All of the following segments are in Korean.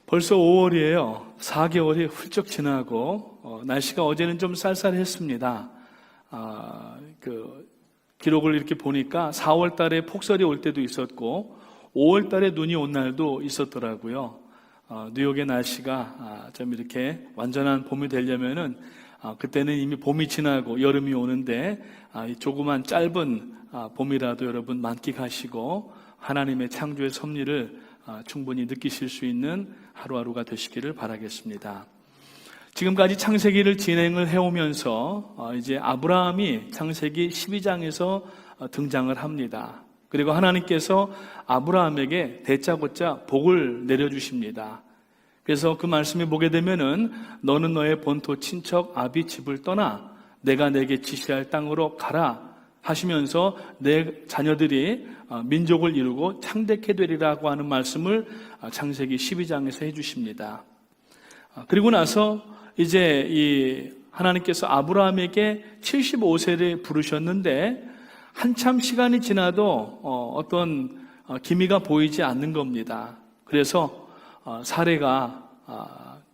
벌써 5월이에요. 4개월이 훌쩍 지나고 날씨가 어제는 좀 쌀쌀했습니다. 기록을 이렇게 보니까 4월 달에 폭설이 올 때도 있었고 5월 달에 눈이 온 날도 있었더라고요. 뉴욕의 날씨가 좀 이렇게 완전한 봄이 되려면은 그때는 이미 봄이 지나고 여름이 오는데 조그만 짧은 봄이라도 여러분 만끽하시고 하나님의 창조의 섭리를 충분히 느끼실 수 있는 하루하루가 되시기를 바라겠습니다. 지금까지 창세기를 진행을 해오면서 이제 아브라함이 창세기 12장에서 등장을 합니다. 그리고 하나님께서 아브라함에게 다짜고짜 복을 내려주십니다. 그래서 그 말씀을 보게 되면은 너는 너의 본토 친척 아비 집을 떠나 내가 내게 지시할 땅으로 가라 하시면서 내 자녀들이 민족을 이루고 창대케 되리라고 하는 말씀을 창세기 12장에서 해주십니다. 그리고 나서 이제 이 하나님께서 아브라함에게 75세를 부르셨는데 한참 시간이 지나도 어떤 기미가 보이지 않는 겁니다. 그래서 사레가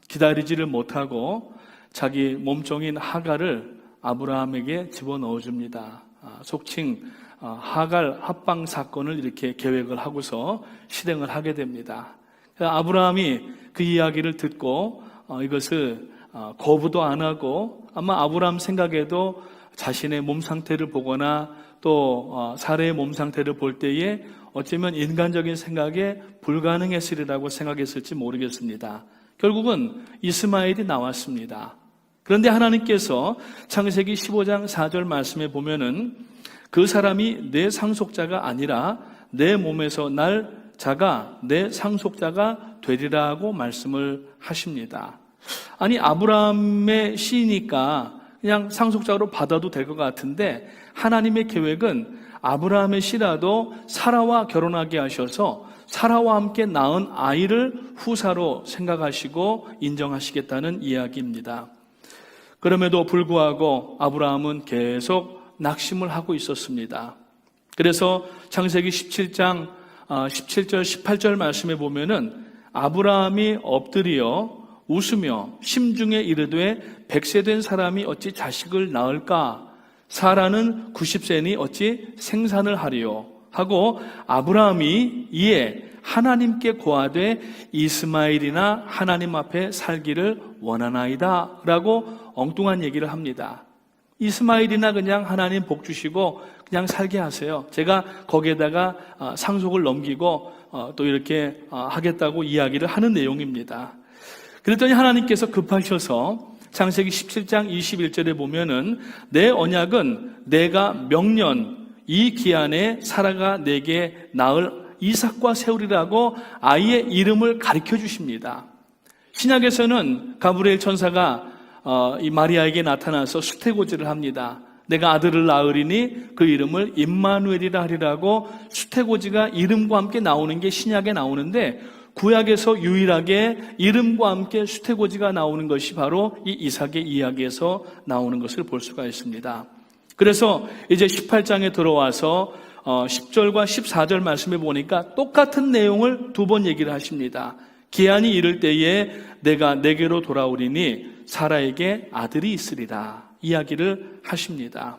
기다리지를 못하고 자기 몸종인 하갈을 아브라함에게 집어넣어 줍니다. 속칭 하갈 합방 사건을 이렇게 계획을 하고서 실행을 하게 됩니다. 아브라함이 그 이야기를 듣고 이것을 거부도 안 하고 아마 아브라함 생각에도 자신의 몸 상태를 보거나 또 사례의 몸 상태를 볼 때에 어쩌면 인간적인 생각에 불가능했으리라고 생각했을지 모르겠습니다. 결국은 이스마엘이 나왔습니다. 그런데 하나님께서 창세기 15장 4절 말씀에 보면은 그 사람이 내 상속자가 아니라 내 몸에서 날 자가 내 상속자가 되리라고 말씀을 하십니다. 아니 아브라함의 씨니까 그냥 상속자로 받아도 될 것 같은데 하나님의 계획은 아브라함의 씨라도 사라와 결혼하게 하셔서 사라와 함께 낳은 아이를 후사로 생각하시고 인정하시겠다는 이야기입니다. 그럼에도 불구하고 아브라함은 계속 낙심을 하고 있었습니다. 그래서 창세기 17장 17절 18절 말씀에 보면은 아브라함이 엎드려 웃으며 심중에 이르되 100세 된 사람이 어찌 자식을 낳을까? 사라는 90세니 어찌 생산을 하리요? 하고 아브라함이 이에 하나님께 고하되 이스마엘이나 하나님 앞에 살기를 원하나이다 라고 엉뚱한 얘기를 합니다. 이스마엘이나 그냥 하나님 복 주시고 그냥 살게 하세요. 제가 거기에다가 상속을 넘기고 또 이렇게 하겠다고 이야기를 하는 내용입니다. 그랬더니 하나님께서 급하셔서 창세기 17장 21절에 보면은 내 언약은 내가 명년 이 기한에 사라가 내게 낳을 이삭과 세우리라고 아이의 이름을 가르쳐 주십니다. 신약에서는 가브리엘 천사가 이 마리아에게 나타나서 수태고지를 합니다. 내가 아들을 낳으리니 그 이름을 임마누엘이라 하리라고 수태고지가 이름과 함께 나오는 게 신약에 나오는데 구약에서 유일하게 이름과 함께 수태고지가 나오는 것이 바로 이 이삭의 이야기에서 나오는 것을 볼 수가 있습니다. 그래서 이제 18장에 들어와서 10절과 14절 말씀에 보니까 똑같은 내용을 두 번 얘기를 하십니다. 기한이 이를 때에 내가 내게로 돌아오리니 사라에게 아들이 있으리라 이야기를 하십니다.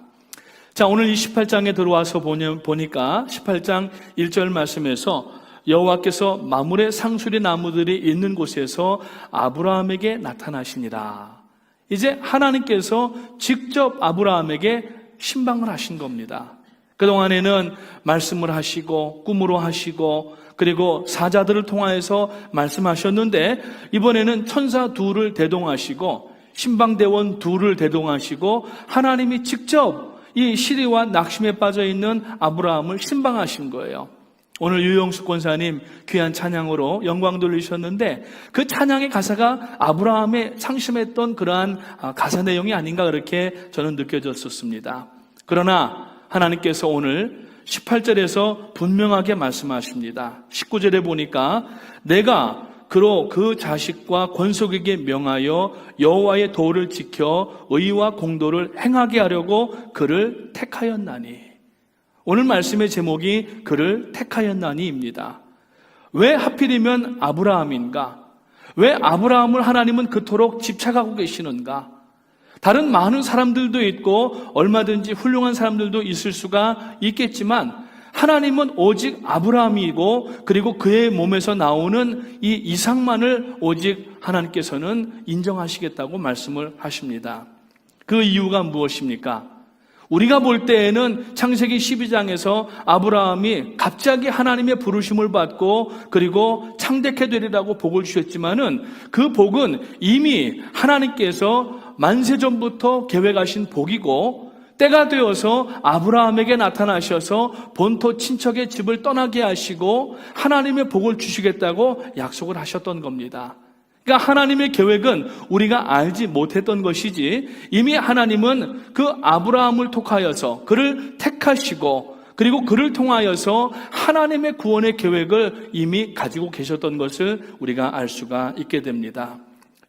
자, 오늘 이 18장에 들어와서 보니까 18장 1절 말씀에서 여호와께서 마므레 상수리 나무들이 있는 곳에서 아브라함에게 나타나시니라. 이제 하나님께서 직접 아브라함에게 신방을 하신 겁니다. 그동안에는 말씀을 하시고 꿈으로 하시고 그리고 사자들을 통하여서 말씀하셨는데 이번에는 천사 둘을 대동하시고 신방대원 둘을 대동하시고 하나님이 직접 이 시리와 낙심에 빠져있는 아브라함을 신방하신 거예요. 오늘 유영숙 권사님 귀한 찬양으로 영광 돌리셨는데 그 찬양의 가사가 아브라함의 상심했던 그러한 가사 내용이 아닌가 그렇게 저는 느껴졌었습니다. 그러나 하나님께서 오늘 18절에서 분명하게 말씀하십니다. 19절에 보니까 내가 그로 그 자식과 권속에게 명하여 여호와의 도를 지켜 의와 공도를 행하게 하려고 그를 택하였나니. 오늘 말씀의 제목이 그를 택하였나니입니다. 왜 하필이면 아브라함인가? 왜 아브라함을 하나님은 그토록 집착하고 계시는가? 다른 많은 사람들도 있고 얼마든지 훌륭한 사람들도 있을 수가 있겠지만 하나님은 오직 아브라함이고 그리고 그의 몸에서 나오는 이 이삭만을 오직 하나님께서는 인정하시겠다고 말씀을 하십니다. 그 이유가 무엇입니까? 우리가 볼 때에는 창세기 12장에서 아브라함이 갑자기 하나님의 부르심을 받고 그리고 창대케 되리라고 복을 주셨지만은 그 복은 이미 하나님께서 만세전부터 계획하신 복이고 때가 되어서 아브라함에게 나타나셔서 본토 친척의 집을 떠나게 하시고 하나님의 복을 주시겠다고 약속을 하셨던 겁니다. 그러니까 하나님의 계획은 우리가 알지 못했던 것이지 이미 하나님은 그 아브라함을 통하여서 그를 택하시고 그리고 그를 통하여서 하나님의 구원의 계획을 이미 가지고 계셨던 것을 우리가 알 수가 있게 됩니다.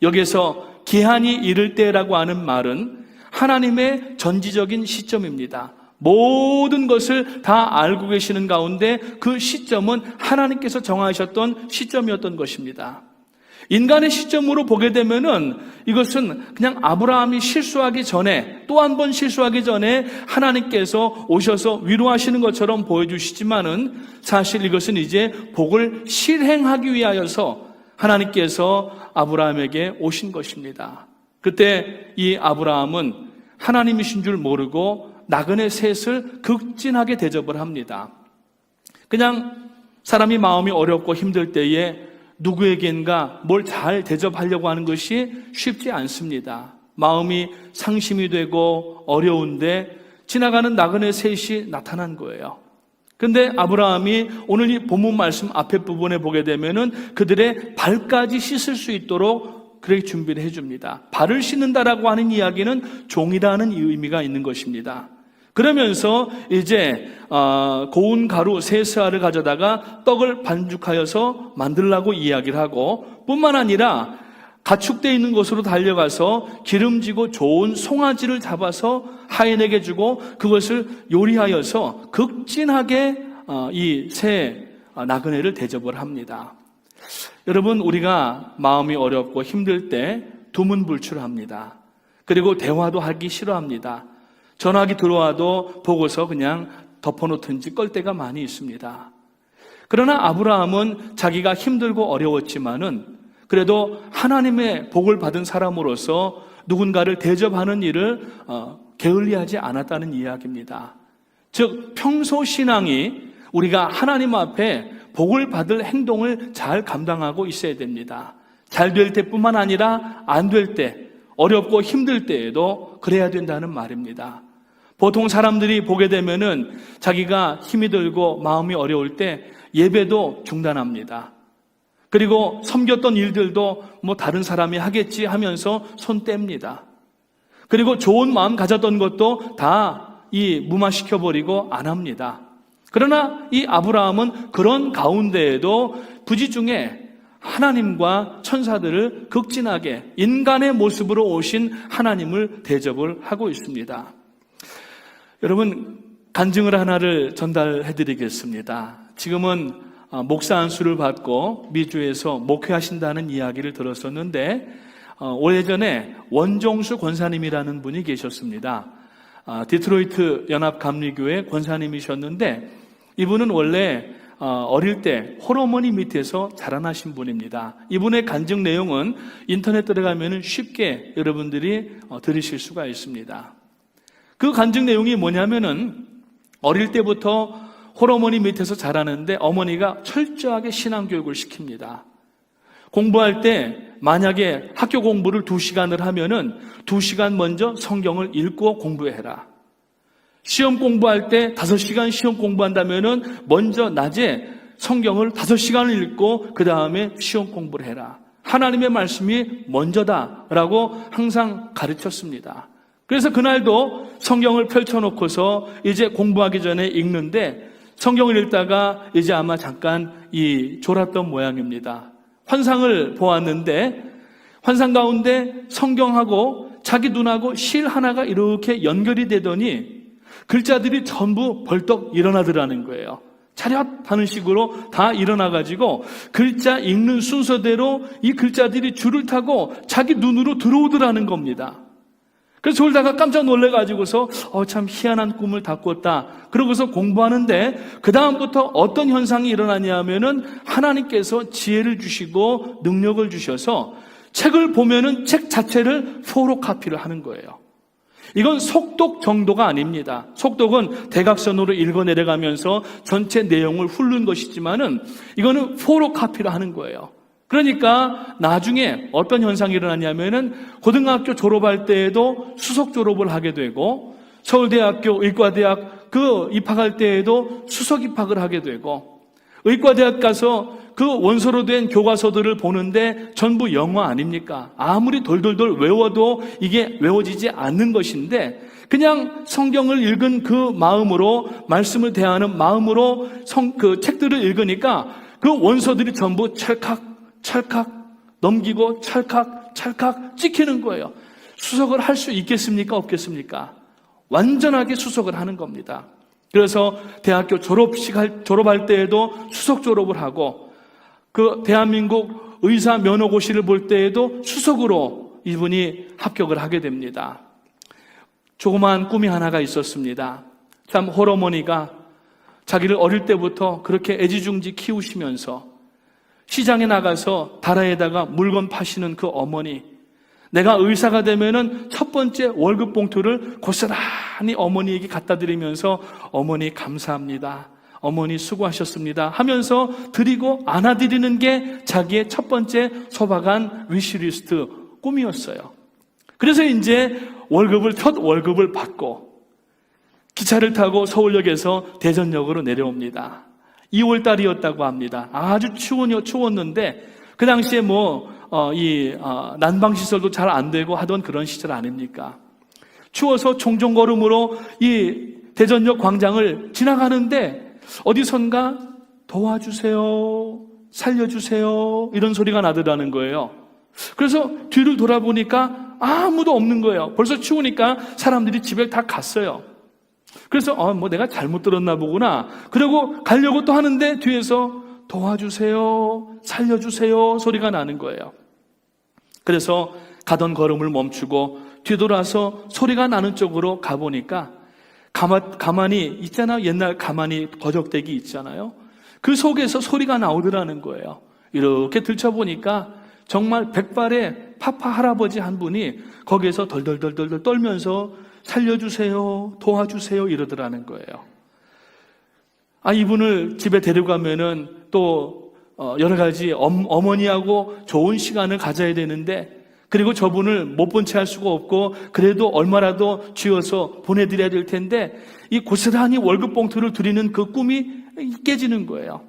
여기서 기한이 이를 때라고 하는 말은 하나님의 전지적인 시점입니다. 모든 것을 다 알고 계시는 가운데 그 시점은 하나님께서 정하셨던 시점이었던 것입니다. 인간의 시점으로 보게 되면은 이것은 그냥 아브라함이 실수하기 전에 또 한 번 실수하기 전에 하나님께서 오셔서 위로하시는 것처럼 보여주시지만은 사실 이것은 이제 복을 실행하기 위하여서 하나님께서 아브라함에게 오신 것입니다. 그때 이 아브라함은 하나님이신 줄 모르고 나그네 셋을 극진하게 대접을 합니다. 그냥 사람이 마음이 어렵고 힘들 때에 누구에겐가 뭘 잘 대접하려고 하는 것이 쉽지 않습니다. 마음이 상심이 되고 어려운데 지나가는 나그네 셋이 나타난 거예요. 근데 아브라함이 오늘 이 본문 말씀 앞에 부분에 보게 되면은 그들의 발까지 씻을 수 있도록 그렇게 준비를 해줍니다. 발을 씻는다라고 하는 이야기는 종이라는 의미가 있는 것입니다. 그러면서 이제 고운 가루 세 스아를 가져다가 떡을 반죽하여서 만들라고 이야기를 하고 뿐만 아니라 가축되어 있는 곳으로 달려가서 기름지고 좋은 송아지를 잡아서 하인에게 주고 그것을 요리하여서 극진하게 이 새 나그네를 대접을 합니다. 여러분, 우리가 마음이 어렵고 힘들 때 두문불출합니다. 그리고 대화도 하기 싫어합니다. 전화기 들어와도 보고서 그냥 덮어놓든지 끌 때가 많이 있습니다. 그러나 아브라함은 자기가 힘들고 어려웠지만은 그래도 하나님의 복을 받은 사람으로서 누군가를 대접하는 일을 게을리하지 않았다는 이야기입니다. 즉 평소 신앙이 우리가 하나님 앞에 복을 받을 행동을 잘 감당하고 있어야 됩니다. 잘 될 때뿐만 아니라 안 될 때, 어렵고 힘들 때에도 그래야 된다는 말입니다. 보통 사람들이 보게 되면은 자기가 힘이 들고 마음이 어려울 때 예배도 중단합니다. 그리고 섬겼던 일들도 뭐 다른 사람이 하겠지 하면서 손 뗍니다. 그리고 좋은 마음 가졌던 것도 다 무마시켜버리고 안 합니다. 그러나 이 아브라함은 그런 가운데에도 부지중에 하나님과 천사들을 극진하게 인간의 모습으로 오신 하나님을 대접을 하고 있습니다. 여러분, 간증을 하나를 전달해 드리겠습니다. 지금은 목사 안수를 받고 미주에서 목회하신다는 이야기를 들었었는데 오래전에 원종수 권사님이라는 분이 계셨습니다. 디트로이트 연합감리교회 권사님이셨는데 이분은 원래 어릴 때 홀어머니 밑에서 자라나신 분입니다. 이분의 간증 내용은 인터넷 들어가면 쉽게 여러분들이 들으실 수가 있습니다. 그 간증 내용이 뭐냐면은 어릴 때부터 홀어머니 밑에서 자라는데 어머니가 철저하게 신앙교육을 시킵니다. 공부할 때 만약에 학교 공부를 2시간을 하면은 2시간 먼저 성경을 읽고 공부해라. 시험 공부할 때 5시간 시험 공부한다면은 먼저 낮에 성경을 5시간을 읽고 그 다음에 시험 공부를 해라. 하나님의 말씀이 먼저다라고 항상 가르쳤습니다. 그래서 그날도 성경을 펼쳐놓고서 이제 공부하기 전에 읽는데 성경을 읽다가 이제 아마 잠깐 졸았던 모양입니다. 환상을 보았는데 환상 가운데 성경하고 자기 눈하고 실 하나가 이렇게 연결이 되더니 글자들이 전부 벌떡 일어나더라는 거예요. 차렷 하는 식으로 다 일어나가지고 글자 읽는 순서대로 이 글자들이 줄을 타고 자기 눈으로 들어오더라는 겁니다. 그래서 졸다가 깜짝 놀래가지고서 참 희한한 꿈을 다 꿨다. 그러고서 공부하는데 그 다음부터 어떤 현상이 일어나냐면은 하나님께서 지혜를 주시고 능력을 주셔서 책을 보면은 책 자체를 포로카피를 하는 거예요. 이건 속독 정도가 아닙니다. 속독은 대각선으로 읽어 내려가면서 전체 내용을 훑는 것이지만은 이거는 포로카피를 하는 거예요. 그러니까 나중에 어떤 현상이 일어나냐면은 고등학교 졸업할 때에도 수석 졸업을 하게 되고 서울대학교 의과대학 입학할 때에도 수석 입학을 하게 되고 의과대학 가서 그 원서로 된 교과서들을 보는데 전부 영어 아닙니까? 아무리 돌돌돌 외워도 이게 외워지지 않는 것인데 그냥 성경을 읽은 그 마음으로 말씀을 대하는 마음으로 그 책들을 읽으니까 그 원서들이 전부 찰칵 넘기고 찰칵 찍히는 거예요. 수석을 할 수 있겠습니까? 없겠습니까? 완전하게 수석을 하는 겁니다. 그래서 대학교 졸업할 때에도 수석 졸업을 하고 그 대한민국 의사 면허고시를 볼 때에도 수석으로 이분이 합격을 하게 됩니다. 조그마한 꿈이 하나가 있었습니다. 참 홀어머니가 자기를 어릴 때부터 그렇게 애지중지 키우시면서 시장에 나가서 다라에다가 물건 파시는 그 어머니, 내가 의사가 되면은 첫 번째 월급 봉투를 고스란히 어머니에게 갖다 드리면서 어머니 감사합니다, 어머니 수고하셨습니다 하면서 드리고 안아드리는 게 자기의 첫 번째 소박한 위시리스트 꿈이었어요. 그래서 이제 첫 월급을 받고 기차를 타고 서울역에서 대전역으로 내려옵니다. 2월달이었다고 합니다. 아주 추웠는데 그 당시에 난방시설도 잘 안 되고 하던 그런 시절 아닙니까? 추워서 종종걸음으로 이 대전역 광장을 지나가는데 어디선가 도와주세요, 살려주세요 이런 소리가 나더라는 거예요. 그래서 뒤를 돌아보니까 아무도 없는 거예요. 벌써 추우니까 사람들이 집에 다 갔어요. 그래서 내가 잘못 들었나 보구나. 그러고 가려고 또 하는데 뒤에서 도와주세요, 살려주세요 소리가 나는 거예요. 그래서 가던 걸음을 멈추고 뒤돌아서 소리가 나는 쪽으로 가보니까 가만히 있잖아요. 옛날 가만히 거적대기 있잖아요. 그 속에서 소리가 나오더라는 거예요. 이렇게 들춰보니까 정말 백발의 파파 할아버지 한 분이 거기에서 덜덜덜덜 떨면서 살려주세요, 도와주세요 이러더라는 거예요. 이분을 집에 데려가면은 또 여러 가지 어머니하고 좋은 시간을 가져야 되는데, 그리고 저분을 못 본 채 할 수가 없고 그래도 얼마라도 쥐어서 보내드려야 될 텐데 이 고스란히 월급 봉투를 드리는 그 꿈이 깨지는 거예요.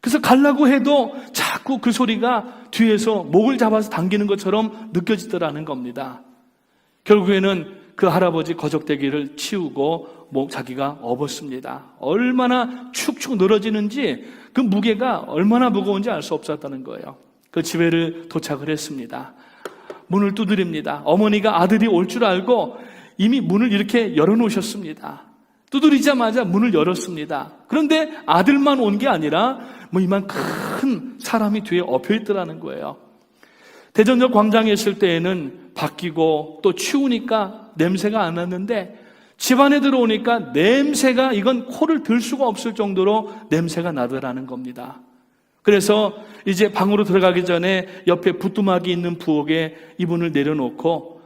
그래서 가려고 해도 자꾸 그 소리가 뒤에서 목을 잡아서 당기는 것처럼 느껴지더라는 겁니다. 결국에는 그 할아버지 거적대기를 치우고 자기가 업었습니다. 얼마나 축축 늘어지는지 그 무게가 얼마나 무거운지 알 수 없었다는 거예요. 그 집에를 도착을 했습니다. 문을 두드립니다. 어머니가 아들이 올 줄 알고 이미 문을 이렇게 열어놓으셨습니다. 두드리자마자 문을 열었습니다. 그런데 아들만 온 게 아니라 이만 큰 사람이 뒤에 엎여있더라는 거예요. 대전역 광장에 있을 때에는 바뀌고 또 추우니까 냄새가 안 났는데 집 안에 들어오니까 냄새가, 이건 코를 들 수가 없을 정도로 냄새가 나더라는 겁니다. 그래서 이제 방으로 들어가기 전에 옆에 부뚜막이 있는 부엌에 이분을 내려놓고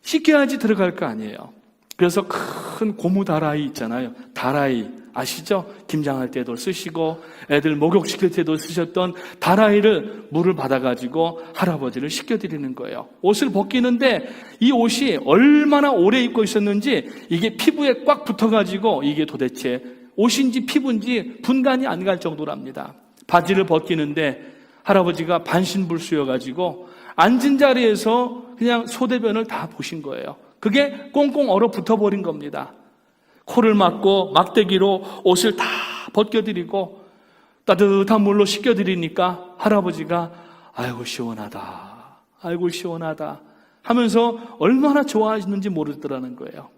씻겨야지 들어갈 거 아니에요. 그래서 큰 고무 다라이 있잖아요. 다라이 아시죠? 김장할 때도 쓰시고 애들 목욕시킬 때도 쓰셨던 다라이를 물을 받아가지고 할아버지를 씻겨드리는 거예요. 옷을 벗기는데 이 옷이 얼마나 오래 입고 있었는지 이게 피부에 꽉 붙어가지고 이게 도대체 옷인지 피부인지 분간이 안 갈 정도랍니다. 바지를 벗기는데 할아버지가 반신불수여가지고 앉은 자리에서 그냥 소대변을 다 보신 거예요. 그게 꽁꽁 얼어붙어버린 겁니다. 코를 막고 막대기로 옷을 다 벗겨드리고 따뜻한 물로 씻겨드리니까 할아버지가 아이고 시원하다, 아이고 시원하다 하면서 얼마나 좋아하시는지 모르더라는 거예요.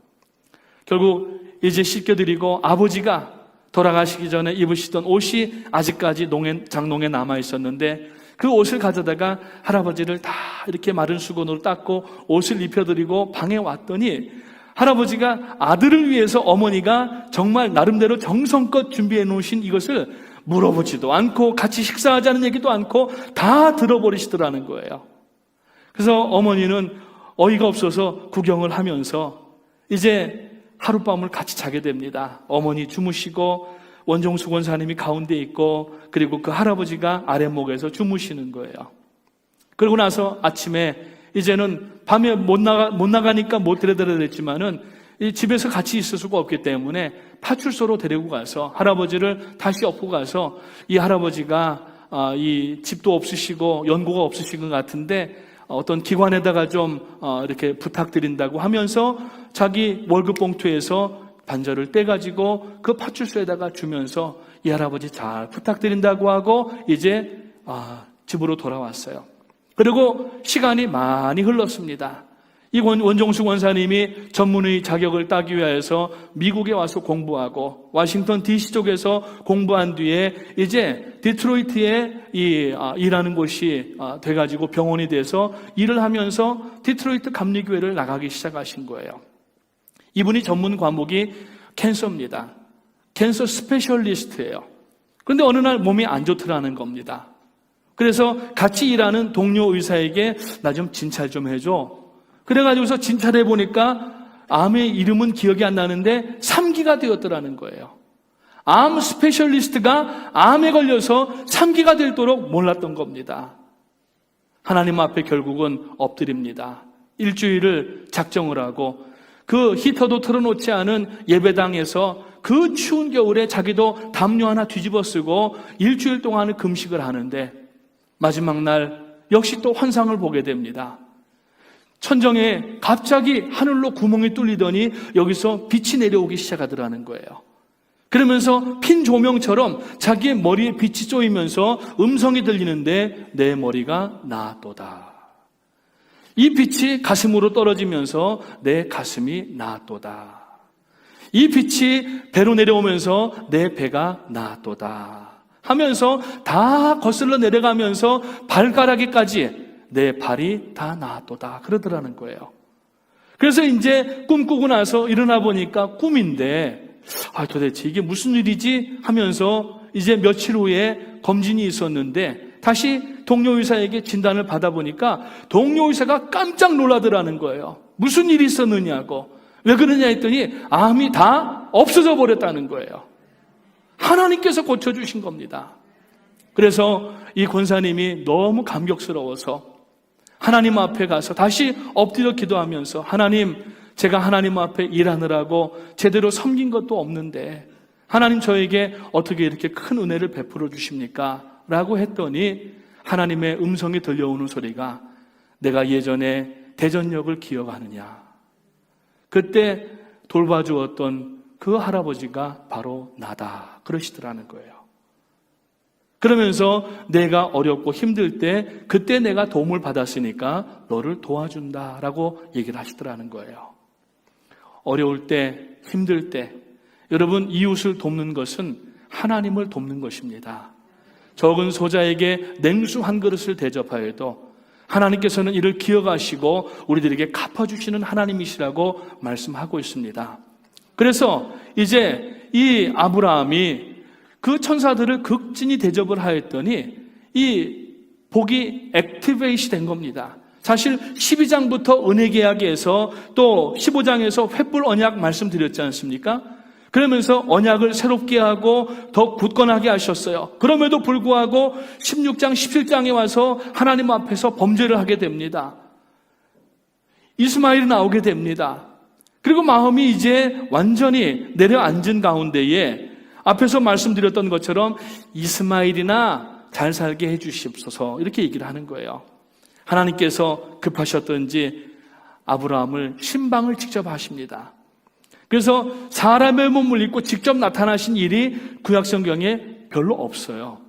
결국 이제 씻겨드리고 아버지가 돌아가시기 전에 입으시던 옷이 아직까지 장롱에 남아 있었는데 그 옷을 가져다가 할아버지를 다 이렇게 마른 수건으로 닦고 옷을 입혀드리고 방에 왔더니 할아버지가 아들을 위해서 어머니가 정말 나름대로 정성껏 준비해 놓으신 이것을 물어보지도 않고 같이 식사하자는 얘기도 않고 다 들어버리시더라는 거예요. 그래서 어머니는 어이가 없어서 구경을 하면서 이제 하룻밤을 같이 자게 됩니다. 어머니 주무시고 원종수 권사님이 가운데 있고 그리고 그 할아버지가 아랫목에서 주무시는 거예요. 그러고 나서 아침에 이제는 밤에 못 나가니까 못 데려드려야 됐지만은 이 집에서 같이 있을 수가 없기 때문에 파출소로 데리고 가서 할아버지를 다시 업고 가서 이 할아버지가 이 집도 없으시고 연고가 없으신 것 같은데 어떤 기관에다가 좀 이렇게 부탁드린다고 하면서 자기 월급 봉투에서 반절을 떼가지고 그 파출소에다가 주면서 이 할아버지 잘 부탁드린다고 하고 이제 집으로 돌아왔어요. 그리고 시간이 많이 흘렀습니다. 이 원종수 권사님이 전문의 자격을 따기 위해서 미국에 와서 공부하고 워싱턴 DC 쪽에서 공부한 뒤에 이제 디트로이트에 일하는 곳이 돼가지고 병원이 돼서 일을 하면서 디트로이트 감리교회를 나가기 시작하신 거예요. 이분이 전문 과목이 캔서입니다. 캔서 스페셜리스트예요. 그런데 어느 날 몸이 안 좋더라는 겁니다. 그래서 같이 일하는 동료 의사에게 나 좀 진찰 좀 해줘. 그래가지고서 진찰해 보니까 암의 이름은 기억이 안 나는데 3기가 되었더라는 거예요. 암 스페셜리스트가 암에 걸려서 3기가 되도록 몰랐던 겁니다. 하나님 앞에 결국은 엎드립니다. 일주일을 작정을 하고 그 히터도 틀어놓지 않은 예배당에서 그 추운 겨울에 자기도 담요 하나 뒤집어 쓰고 일주일 동안은 금식을 하는데 마지막 날 역시 또 환상을 보게 됩니다. 천정에 갑자기 하늘로 구멍이 뚫리더니 여기서 빛이 내려오기 시작하더라는 거예요. 그러면서 핀 조명처럼 자기의 머리에 빛이 쪼이면서 음성이 들리는데 내 머리가 나았도다. 이 빛이 가슴으로 떨어지면서 내 가슴이 나았도다. 이 빛이 배로 내려오면서 내 배가 나았도다. 하면서 다 거슬러 내려가면서 발가락에까지 내 발이 다 나았도다. 그러더라는 거예요. 그래서 이제 꿈꾸고 나서 일어나 보니까 꿈인데 도대체 이게 무슨 일이지 하면서 이제 며칠 후에 검진이 있었는데 다시 동료 의사에게 진단을 받아보니까 동료 의사가 깜짝 놀라더라는 거예요. 무슨 일이 있었느냐고. 왜 그러냐 했더니 암이 다 없어져 버렸다는 거예요. 하나님께서 고쳐주신 겁니다. 그래서 이 권사님이 너무 감격스러워서 하나님 앞에 가서 다시 엎드려 기도하면서 하나님, 제가 하나님 앞에 일하느라고 제대로 섬긴 것도 없는데 하나님 저에게 어떻게 이렇게 큰 은혜를 베풀어 주십니까? 라고 했더니 하나님의 음성이 들려오는 소리가 내가 예전에 대전역을 기억하느냐. 그때 돌봐주었던 그 할아버지가 바로 나다. 그러시더라는 거예요. 그러면서 내가 어렵고 힘들 때 그때 내가 도움을 받았으니까 너를 도와준다라고 얘기를 하시더라는 거예요. 어려울 때, 힘들 때 여러분 이웃을 돕는 것은 하나님을 돕는 것입니다. 적은 소자에게 냉수 한 그릇을 대접하여도 하나님께서는 이를 기억하시고 우리들에게 갚아주시는 하나님이시라고 말씀하고 있습니다. 그래서 이제 이 아브라함이 그 천사들을 극진히 대접을 하였더니 이 복이 액티베이시 된 겁니다. 사실 12장부터 은혜계약에서 또 15장에서 횃불 언약 말씀드렸지 않습니까? 그러면서 언약을 새롭게 하고 더 굳건하게 하셨어요. 그럼에도 불구하고 16장, 17장에 와서 하나님 앞에서 범죄를 하게 됩니다. 이스마엘이 나오게 됩니다. 그리고 마음이 이제 완전히 내려앉은 가운데에 앞에서 말씀드렸던 것처럼 이스마엘이나 잘 살게 해주시옵소서 이렇게 얘기를 하는 거예요. 하나님께서 급하셨던지 아브라함을 신방을 직접 하십니다. 그래서 사람의 몸을 입고 직접 나타나신 일이 구약성경에 별로 없어요.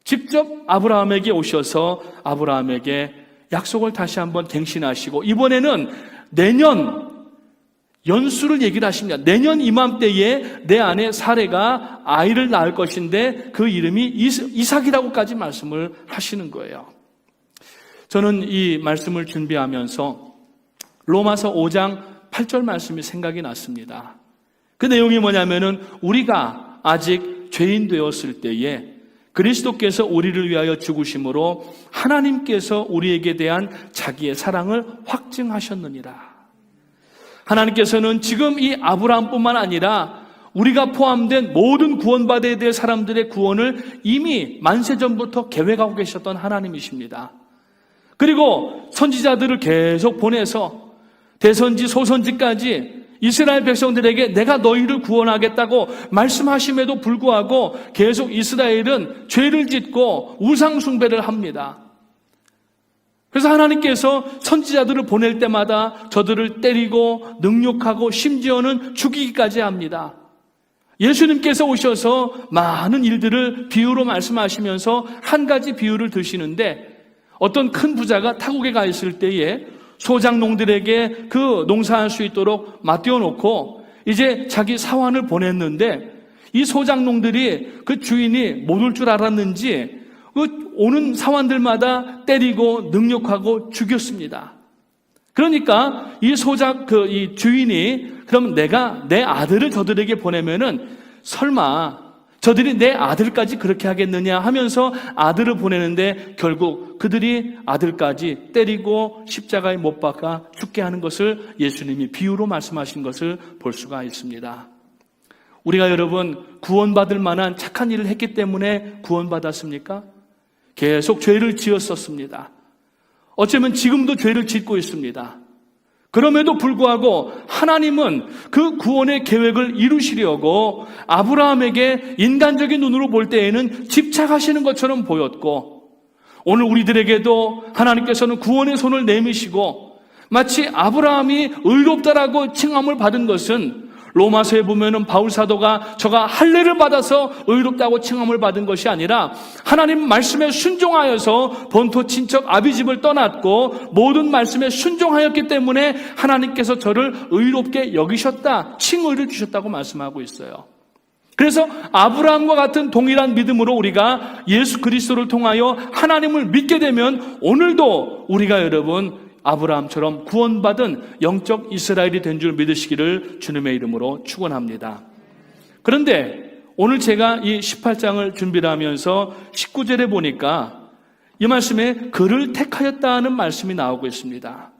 직접 아브라함에게 오셔서 아브라함에게 약속을 다시 한번 갱신하시고 이번에는 내년 연수를 얘기를 하십니다. 내년 이맘때에 내 아내 사레가 아이를 낳을 것인데 그 이름이 이삭이라고까지 말씀을 하시는 거예요. 저는 이 말씀을 준비하면서 로마서 5장 8절 말씀이 생각이 났습니다. 그 내용이 뭐냐면은 우리가 아직 죄인 되었을 때에 그리스도께서 우리를 위하여 죽으심으로 하나님께서 우리에게 대한 자기의 사랑을 확증하셨느니라. 하나님께서는 지금 이 아브라함뿐만 아니라 우리가 포함된 모든 구원받아야 될 사람들의 구원을 이미 만세전부터 계획하고 계셨던 하나님이십니다. 그리고 선지자들을 계속 보내서 대선지 소선지까지 이스라엘 백성들에게 내가 너희를 구원하겠다고 말씀하심에도 불구하고 계속 이스라엘은 죄를 짓고 우상 숭배를 합니다. 그래서 하나님께서 선지자들을 보낼 때마다 저들을 때리고 능욕하고 심지어는 죽이기까지 합니다. 예수님께서 오셔서 많은 일들을 비유로 말씀하시면서 한 가지 비유를 드시는데 어떤 큰 부자가 타국에 가 있을 때에 소작농들에게 그 농사할 수 있도록 맡겨놓고 이제 자기 사환을 보냈는데 이 소작농들이 그 주인이 못 올 줄 알았는지 그 오는 사환들마다 때리고 능욕하고 죽였습니다. 그러니까 이 주인이 그럼 내가 내 아들을 저들에게 보내면은 설마 저들이 내 아들까지 그렇게 하겠느냐 하면서 아들을 보내는데 결국 그들이 아들까지 때리고 십자가에 못 박아 죽게 하는 것을 예수님이 비유로 말씀하신 것을 볼 수가 있습니다. 우리가 여러분 구원받을 만한 착한 일을 했기 때문에 구원받았습니까? 계속 죄를 지었었습니다. 어쩌면 지금도 죄를 짓고 있습니다. 그럼에도 불구하고 하나님은 그 구원의 계획을 이루시려고 아브라함에게 인간적인 눈으로 볼 때에는 집착하시는 것처럼 보였고 오늘 우리들에게도 하나님께서는 구원의 손을 내미시고 마치 아브라함이 의롭다라고 칭함을 받은 것은 로마서에 보면은 바울 사도가 저가 할례를 받아서 의롭다고 칭함을 받은 것이 아니라 하나님 말씀에 순종하여서 본토 친척 아비집을 떠났고 모든 말씀에 순종하였기 때문에 하나님께서 저를 의롭게 여기셨다, 칭의를 주셨다고 말씀하고 있어요. 그래서 아브라함과 같은 동일한 믿음으로 우리가 예수 그리스도를 통하여 하나님을 믿게 되면 오늘도 우리가 여러분 아브라함처럼 구원받은 영적 이스라엘이 된 줄 믿으시기를 주님의 이름으로 축원합니다. 그런데 오늘 제가 이 18장을 준비를 하면서 19절에 보니까 이 말씀에 그를 택하였다는 말씀이 나오고 있습니다.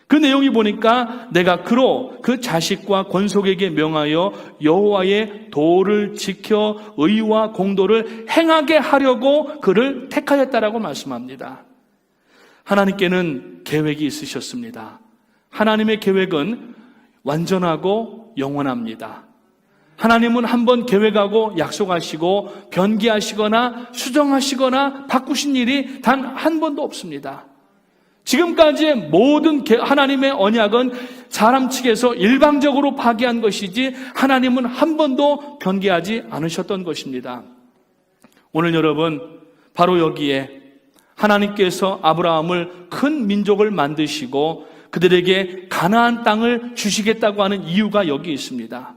그 내용이 보니까 내가 그로 그 자식과 권속에게 명하여 여호와의 도를 지켜 의와 공도를 행하게 하려고 그를 택하였다라고 말씀합니다. 하나님께는 계획이 있으셨습니다. 하나님의 계획은 완전하고 영원합니다. 하나님은 한번 계획하고 약속하시고 변기하시거나 수정하시거나 바꾸신 일이 단 한 번도 없습니다. 지금까지의 모든 하나님의 언약은 사람 측에서 일방적으로 파기한 것이지 하나님은 한 번도 변개하지 않으셨던 것입니다. 오늘 여러분 바로 여기에 하나님께서 아브라함을 큰 민족을 만드시고 그들에게 가나안 땅을 주시겠다고 하는 이유가 여기 있습니다.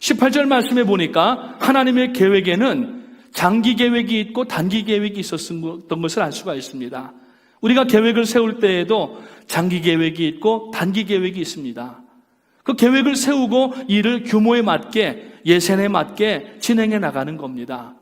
18절 말씀에 보니까 하나님의 계획에는 장기 계획이 있고 단기 계획이 있었던 것을 알 수가 있습니다. 우리가 계획을 세울 때에도 장기 계획이 있고 단기 계획이 있습니다. 그 계획을 세우고 이를 규모에 맞게 예산에 맞게 진행해 나가는 겁니다.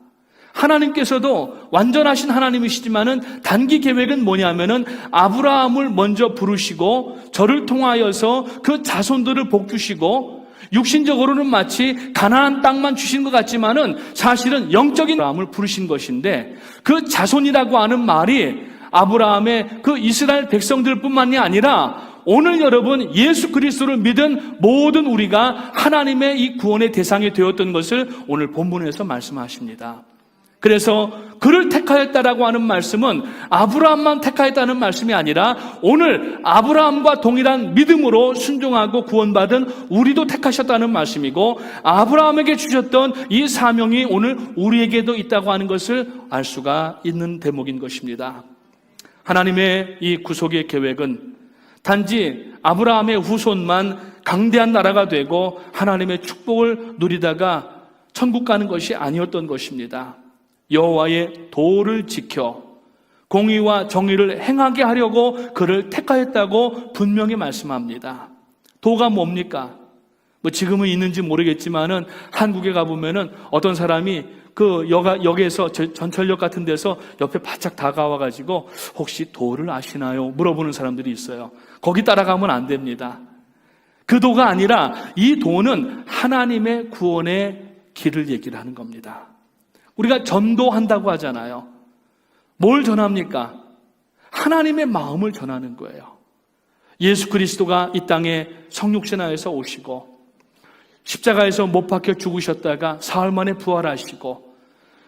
하나님께서도 완전하신 하나님이시지만은 단기 계획은 뭐냐면은 아브라함을 먼저 부르시고 저를 통하여서 그 자손들을 복주시고 육신적으로는 마치 가나안 땅만 주신 것 같지만은 사실은 영적인 아브라함을 부르신 것인데 그 자손이라고 하는 말이 아브라함의 그 이스라엘 백성들뿐만이 아니라 오늘 여러분 예수 그리스도를 믿은 모든 우리가 하나님의 이 구원의 대상이 되었던 것을 오늘 본문에서 말씀하십니다. 그래서 그를 택하였다라고 하는 말씀은 아브라함만 택하였다는 말씀이 아니라 오늘 아브라함과 동일한 믿음으로 순종하고 구원받은 우리도 택하셨다는 말씀이고 아브라함에게 주셨던 이 사명이 오늘 우리에게도 있다고 하는 것을 알 수가 있는 대목인 것입니다. 하나님의 이 구속의 계획은 단지 아브라함의 후손만 강대한 나라가 되고 하나님의 축복을 누리다가 천국 가는 것이 아니었던 것입니다. 여호와의 도를 지켜 공의와 정의를 행하게 하려고 그를 택하였다고 분명히 말씀합니다. 도가 뭡니까? 지금은 있는지 모르겠지만은 한국에 가보면은 어떤 사람이 그 역에서 전철역 같은 데서 옆에 바짝 다가와가지고 혹시 도를 아시나요? 물어보는 사람들이 있어요. 거기 따라가면 안 됩니다. 그 도가 아니라 이 도는 하나님의 구원의 길을 얘기를 하는 겁니다. 우리가 전도한다고 하잖아요. 뭘 전합니까? 하나님의 마음을 전하는 거예요. 예수 그리스도가 이 땅에 성육신하여서 오시고 십자가에서 못 박혀 죽으셨다가 사흘 만에 부활하시고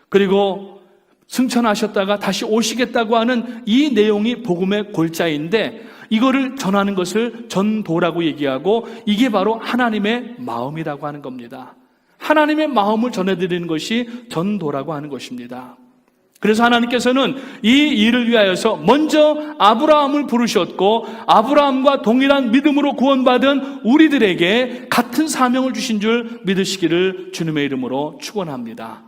그리고 승천하셨다가 다시 오시겠다고 하는 이 내용이 복음의 골자인데 이거를 전하는 것을 전도라고 얘기하고 이게 바로 하나님의 마음이라고 하는 겁니다. 하나님의 마음을 전해드리는 것이 전도라고 하는 것입니다. 그래서 하나님께서는 이 일을 위하여서 먼저 아브라함을 부르셨고 아브라함과 동일한 믿음으로 구원받은 우리들에게 같은 사명을 주신 줄 믿으시기를 주님의 이름으로 축원합니다.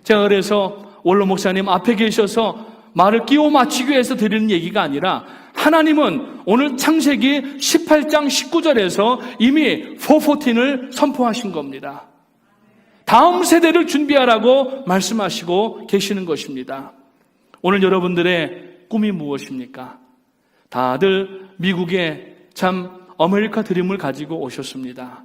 제가 그래서 원로 목사님 앞에 계셔서 말을 끼워 맞추기 위해서 드리는 얘기가 아니라 하나님은 오늘 창세기 18장 19절에서 이미 414을 선포하신 겁니다. 다음 세대를 준비하라고 말씀하시고 계시는 것입니다. 오늘 여러분들의 꿈이 무엇입니까? 다들 미국에 참 아메리카 드림을 가지고 오셨습니다.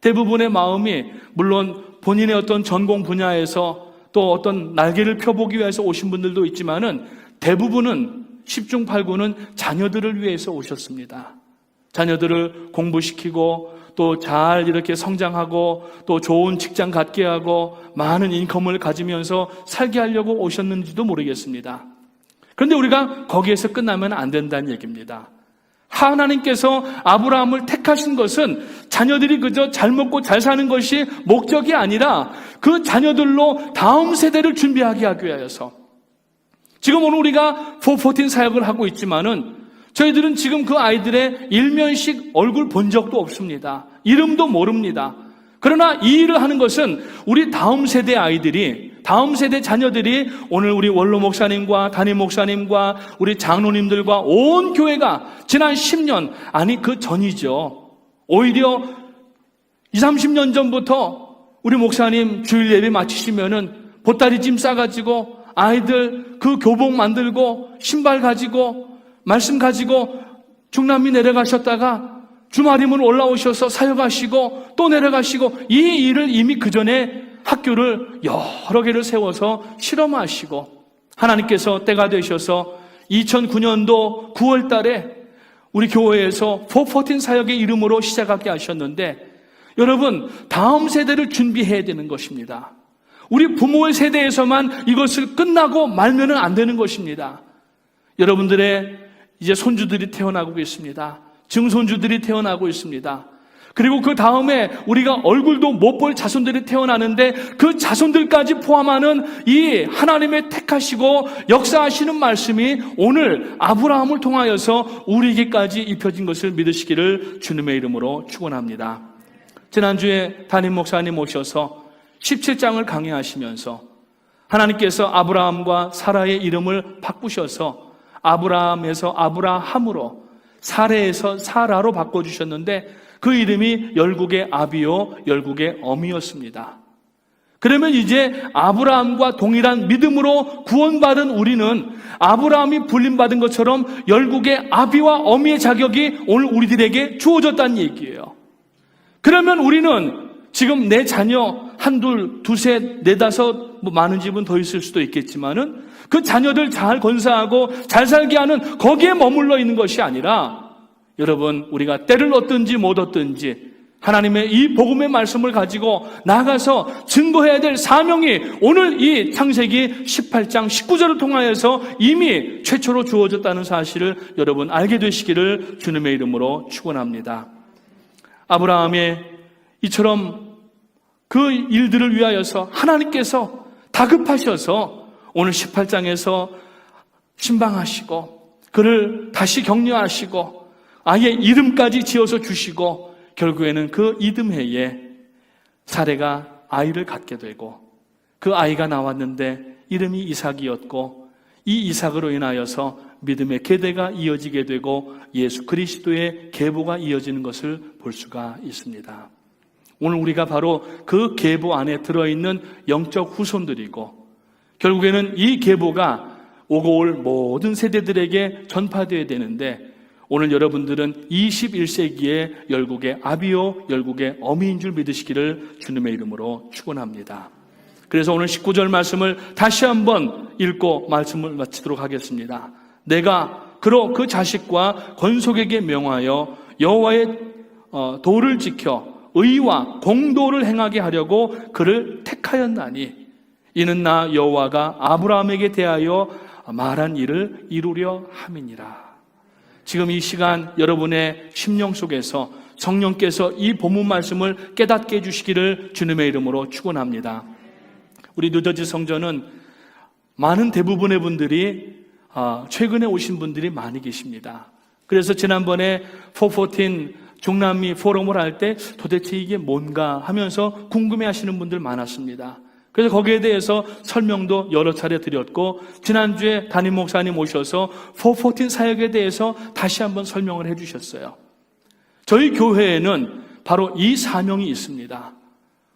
대부분의 마음이 물론 본인의 어떤 전공 분야에서 또 어떤 날개를 펴보기 위해서 오신 분들도 있지만은 대부분은 10중 8구는 자녀들을 위해서 오셨습니다. 자녀들을 공부시키고 또 잘 이렇게 성장하고 또 좋은 직장 갖게 하고 많은 인컴을 가지면서 살게 하려고 오셨는지도 모르겠습니다. 그런데 우리가 거기에서 끝나면 안 된다는 얘기입니다. 하나님께서 아브라함을 택하신 것은 자녀들이 그저 잘 먹고 잘 사는 것이 목적이 아니라 그 자녀들로 다음 세대를 준비하게 하기 위하여서 지금 오늘 우리가 414 사역을 하고 있지만은 저희들은 지금 그 아이들의 일면식 얼굴 본 적도 없습니다. 이름도 모릅니다. 그러나 이 일을 하는 것은 우리 다음 세대 아이들이, 다음 세대 자녀들이 오늘 우리 원로 목사님과 담임 목사님과 우리 장로님들과 온 교회가 지난 10년, 아니 그 전이죠. 오히려 20, 30년 전부터 우리 목사님 주일 예배 마치시면은 보따리짐 싸가지고 아이들 그 교복 만들고 신발 가지고 말씀 가지고 중남미 내려가셨다가 주말이면 올라오셔서 사역하시고 또 내려가시고 이 일을 이미 그 전에 학교를 여러 개를 세워서 실험하시고 하나님께서 때가 되셔서 2009년도 9월 달에 우리 교회에서 414 사역의 이름으로 시작하게 하셨는데 여러분 다음 세대를 준비해야 되는 것입니다. 우리 부모의 세대에서만 이것을 끝나고 말면은 안 되는 것입니다. 여러분들의 이제 손주들이 태어나고 있습니다. 증손주들이 태어나고 있습니다. 그리고 그 다음에 우리가 얼굴도 못 볼 자손들이 태어나는데 그 자손들까지 포함하는 이 하나님의 택하시고 역사하시는 말씀이 오늘 아브라함을 통하여서 우리에게까지 입혀진 것을 믿으시기를 주님의 이름으로 축원합니다. 지난주에 담임 목사님 오셔서 17장을 강의하시면서 하나님께서 아브라함과 사라의 이름을 바꾸셔서 아브라함에서 아브라함으로 사레에서 사라로 바꿔주셨는데 그 이름이 열국의 아비요 열국의 어미였습니다. 그러면 이제 아브라함과 동일한 믿음으로 구원받은 우리는 아브라함이 불림받은 것처럼 열국의 아비와 어미의 자격이 오늘 우리들에게 주어졌다는 얘기예요. 그러면 우리는 지금 내 자녀 한둘, 두셋, 네다섯 많은 집은 더 있을 수도 있겠지만은 그 자녀들 잘 건사하고 잘 살게 하는 거기에 머물러 있는 것이 아니라 여러분 우리가 때를 얻든지 못 얻든지 하나님의 이 복음의 말씀을 가지고 나가서 증거해야 될 사명이 오늘 이 창세기 18장 19절을 통하여서 이미 최초로 주어졌다는 사실을 여러분 알게 되시기를 주님의 이름으로 축원합니다. 아브라함의 이처럼 그 일들을 위하여서 하나님께서 다급하셔서 오늘 18장에서 신방하시고 그를 다시 격려하시고 아예 이름까지 지어서 주시고 결국에는 그 이듬해에 사레가 아이를 갖게 되고 그 아이가 나왔는데 이름이 이삭이었고 이 이삭으로 인하여서 믿음의 계대가 이어지게 되고 예수 그리스도의 계보가 이어지는 것을 볼 수가 있습니다. 오늘 우리가 바로 그 계보 안에 들어있는 영적 후손들이고 결국에는 이 계보가 오고 올 모든 세대들에게 전파되어야 되는데 오늘 여러분들은 21세기의 열국의 아비요 열국의 어미인 줄 믿으시기를 주님의 이름으로 축원합니다. 그래서 오늘 19절 말씀을 다시 한번 읽고 말씀을 마치도록 하겠습니다. 내가 그로 그 자식과 권속에게 명하여 여호와의 도를 지켜 의와 공도를 행하게 하려고 그를 택하였나니 이는 나 여호와가 아브라함에게 대하여 말한 일을 이루려 함이니라. 지금 이 시간 여러분의 심령 속에서 성령께서 이 본문 말씀을 깨닫게 해주시기를 주님의 이름으로 축원합니다. 우리 뉴저지 성전은 많은 대부분의 분들이 최근에 오신 분들이 많이 계십니다. 그래서 지난번에 414 중남미 포럼을 할 때 도대체 이게 뭔가 하면서 궁금해하시는 분들 많았습니다. 그래서 거기에 대해서 설명도 여러 차례 드렸고 지난주에 담임 목사님 오셔서 414 사역에 대해서 다시 한번 설명을 해주셨어요. 저희 교회에는 바로 이 사명이 있습니다.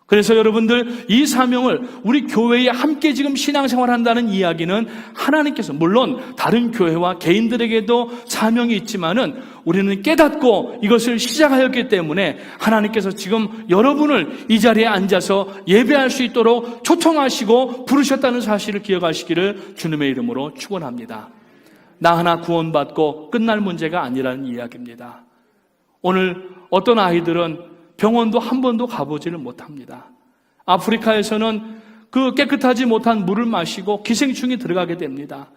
그래서 여러분들 이 사명을 우리 교회에 함께 지금 신앙생활 한다는 이야기는 하나님께서 물론 다른 교회와 개인들에게도 사명이 있지만은 우리는 깨닫고 이것을 시작하였기 때문에 하나님께서 지금 여러분을 이 자리에 앉아서 예배할 수 있도록 초청하시고 부르셨다는 사실을 기억하시기를 주님의 이름으로 축원합니다. 나 하나 구원받고 끝날 문제가 아니라는 이야기입니다. 오늘 어떤 아이들은 병원도 한 번도 가보지를 못합니다. 아프리카에서는 그 깨끗하지 못한 물을 마시고 기생충이 들어가게 됩니다.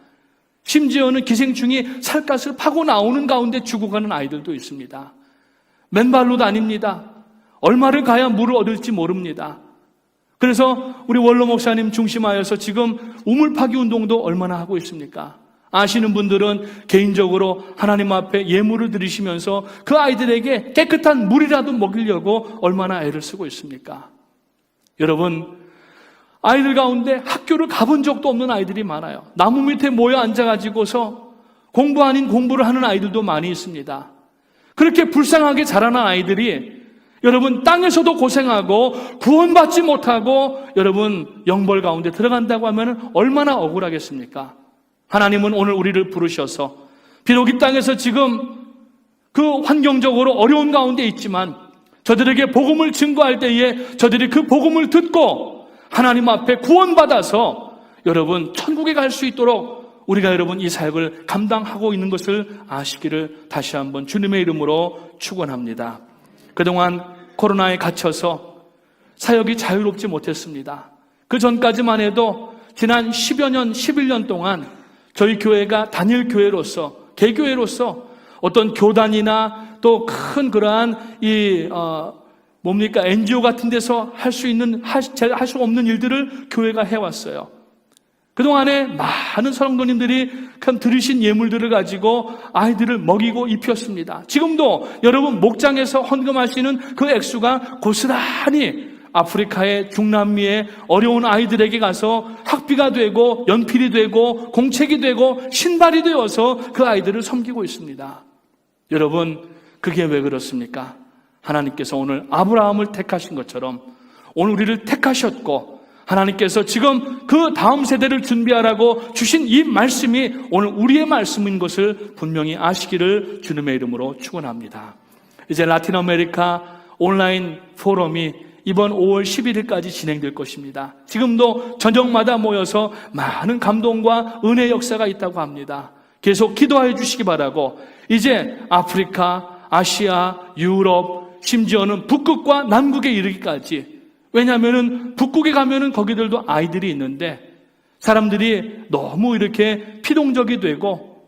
심지어는 기생충이 살갗을 파고 나오는 가운데 죽어가는 아이들도 있습니다. 맨발로 다닙니다. 얼마를 가야 물을 얻을지 모릅니다. 그래서 우리 원로 목사님 중심하여서 지금 우물 파기 운동도 얼마나 하고 있습니까? 아시는 분들은 개인적으로 하나님 앞에 예물을 드리시면서 그 아이들에게 깨끗한 물이라도 먹이려고 얼마나 애를 쓰고 있습니까? 여러분, 아이들 가운데 학교를 가본 적도 없는 아이들이 많아요. 나무 밑에 모여 앉아가지고서 공부 아닌 공부를 하는 아이들도 많이 있습니다. 그렇게 불쌍하게 자라난 아이들이 여러분 땅에서도 고생하고 구원받지 못하고 여러분 영벌 가운데 들어간다고 하면 얼마나 억울하겠습니까? 하나님은 오늘 우리를 부르셔서 비록 이 땅에서 지금 그 환경적으로 어려운 가운데 있지만 저들에게 복음을 증거할 때에 저들이 그 복음을 듣고 하나님 앞에 구원받아서 여러분 천국에 갈 수 있도록 우리가 여러분 이 사역을 감당하고 있는 것을 아시기를 다시 한번 주님의 이름으로 축원합니다. 그동안 코로나에 갇혀서 사역이 자유롭지 못했습니다. 그 전까지만 해도 지난 10여 년, 11년 동안 저희 교회가 단일 교회로서, 개교회로서 어떤 교단이나 또 큰 그러한 NGO 같은 데서 할 수 없는 일들을 교회가 해왔어요. 그동안에 많은 성도님들이 들으신 예물들을 가지고 아이들을 먹이고 입혔습니다. 지금도 여러분 목장에서 헌금하시는 그 액수가 고스란히 아프리카의 중남미의 어려운 아이들에게 가서 학비가 되고 연필이 되고 공책이 되고 신발이 되어서 그 아이들을 섬기고 있습니다. 여러분, 그게 왜 그렇습니까? 하나님께서 오늘 아브라함을 택하신 것처럼 오늘 우리를 택하셨고 하나님께서 지금 그 다음 세대를 준비하라고 주신 이 말씀이 오늘 우리의 말씀인 것을 분명히 아시기를 주님의 이름으로 축원합니다. 이제 라틴 아메리카 온라인 포럼이 이번 5월 11일까지 진행될 것입니다. 지금도 저녁마다 모여서 많은 감동과 은혜의 역사가 있다고 합니다. 계속 기도해 주시기 바라고 이제 아프리카, 아시아, 유럽, 심지어는 북극과 남극에 이르기까지 왜냐하면 북극에 가면은 거기들도 아이들이 있는데 사람들이 너무 이렇게 피동적이 되고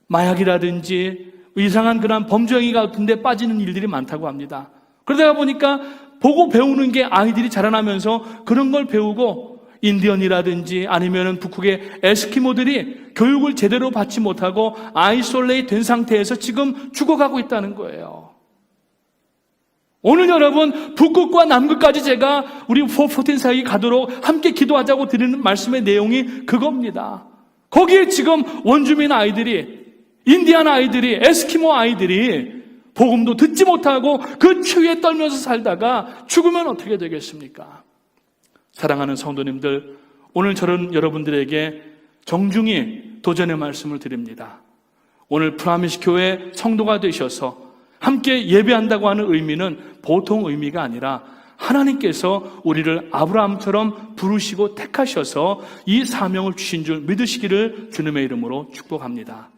마약이라든지 이상한 그런 범죄행위 같은 데 빠지는 일들이 많다고 합니다. 그러다 보니까 보고 배우는 게 아이들이 자라나면서 그런 걸 배우고 인디언이라든지 아니면은 북극의 에스키모들이 교육을 제대로 받지 못하고 아이솔레이트 된 상태에서 지금 죽어가고 있다는 거예요. 오늘 여러분, 북극과 남극까지 제가 우리 414 사역이 가도록 함께 기도하자고 드리는 말씀의 내용이 그겁니다. 거기에 지금 원주민 아이들이, 인디안 아이들이, 에스키모 아이들이 복음도 듣지 못하고 그 추위에 떨면서 살다가 죽으면 어떻게 되겠습니까? 사랑하는 성도님들, 오늘 저는 여러분들에게 정중히 도전의 말씀을 드립니다. 오늘 프라미스 교회 성도가 되셔서 함께 예배한다고 하는 의미는 보통 의미가 아니라 하나님께서 우리를 아브라함처럼 부르시고 택하셔서 이 사명을 주신 줄 믿으시기를 주님의 이름으로 축복합니다.